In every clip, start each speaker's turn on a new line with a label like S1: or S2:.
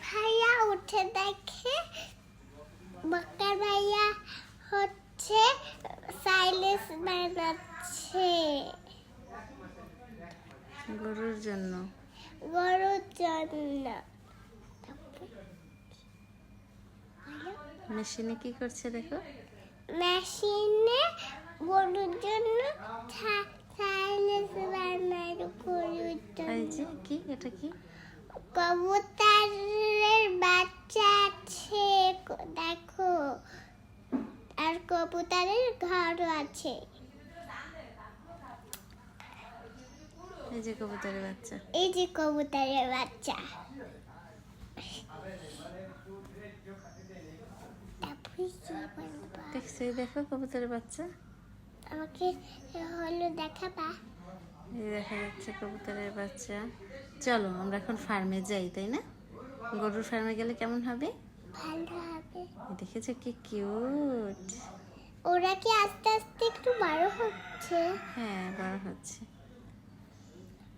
S1: ভাইয়া উঠে দেখে বক্কর ভাইয়া হচ্ছে সাইলেন্স বানাচ্ছে
S2: গরুর জন্য।
S1: গরুর জন্য।
S2: মেশিনে কি করছে দেখো।
S1: মেশিনে গরুর জন্য সাইলেন্স বানায় গরুর
S2: এই
S1: জন্য।
S2: যে কি এটা কি?
S1: কবুতরের বাচ্চা আছে দেখো, আর কবুতরের ঘরও আছে।
S2: এই যে কবুতরের বাচ্চা।
S1: এই যে কবুতরের বাচ্চা।
S2: দেখছো, এই দেখো কবুতরের বাচ্চা।
S1: আমাকে হলো দেখাবা।
S2: এই দেখা যাচ্ছে কবুতরের বাচ্চা। চলো আমরা এখন ফার্মে যাই, তাই না? গরুর ফার্মে গেলে কেমন হবে?
S1: ভালো হবে।
S2: দেখেছো কি কিউট।
S1: ওরা কি আস্তে আস্তে একটু বড় হচ্ছে?
S2: হ্যাঁ, বড় হচ্ছে।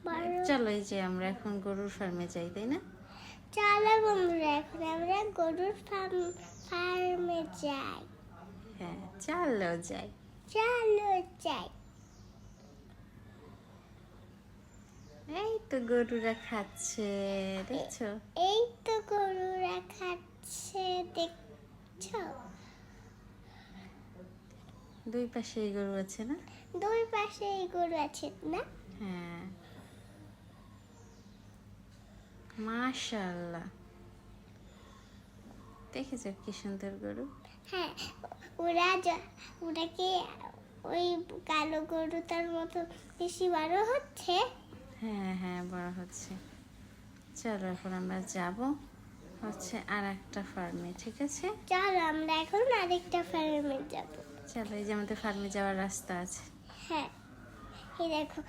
S1: বড়।
S2: চলো এই যে আমরা এখন গরুর ফার্মে যাই, তাই না?
S1: চলো বন্ধুরা, এখন আমরা গরুর ফার্মে যাই।
S2: হ্যাঁ, চলো যাই।
S1: চলো যাই।
S2: এই তো গরুরা খাচ্ছে, দেখছো?
S1: এই তো গরুরা খাচ্ছে, দেখছো?
S2: দুই পাশে গরু আছে না?
S1: দুই পাশে এই গরু আছে না?
S2: হ্যাঁ, মাশাআল্লাহ। দেখেছো কি সুন্দর গরু।
S1: হ্যাঁ, ওরা কি ওই কালো গরুটার মতো বেশি বড় হচ্ছে?
S2: হ্যাঁ হ্যাঁ, বড় হচ্ছে। চলো এখন আমরা যাব হচ্ছে আর একটা ফার্মে, ঠিক আছে?
S1: চলো আমরা এখন আরেকটা ফার্মে যাব।
S2: চলো, এই যে আমাদের ফার্মে যাওয়ার রাস্তা আছে।
S1: হ্যাঁ, এই দেখো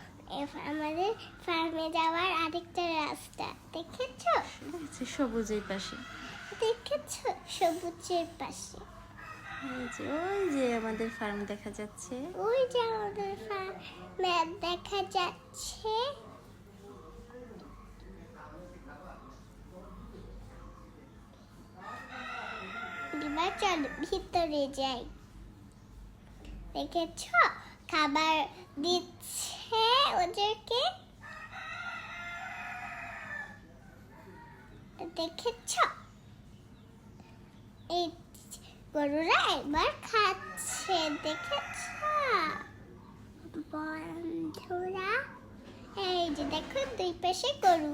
S1: আমাদের ফার্মে যাওয়ার আরেকটা রাস্তা, দেখেছো?
S2: দেখেছি সবুজ এই পাশে।
S1: দেখেছো সবুজের পাশে?
S2: ওই যে আমাদের ফার্ম দেখা যাচ্ছে।
S1: ওই যে আমাদের ফার্মে দেখা যাচ্ছে। এবার চলো ভিতরে যাই। দেখেছো খাবার দিচ্ছে ওদেরকে, দেখেছো? এই গরুরা এবার খাচ্ছে, দেখেছো বন্ধুরা? এই যে দেখো দুই পাশে গরু।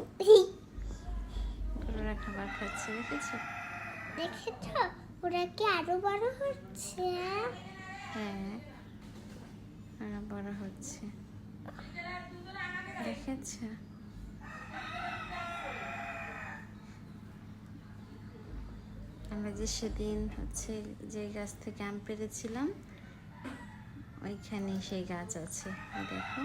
S2: গরুরা খাবার খাচ্ছে, দেখেছো?
S1: দেখেছো ওরা কি আরো বড় হচ্ছে?
S2: হ্যাঁ, আরো বড় হচ্ছে, দেখেছো? আমরা যে সেদিন হচ্ছে যে গাছ থেকে আম পেড়েছিলাম, ওইখানে সেই গাছ আছে, দেখো।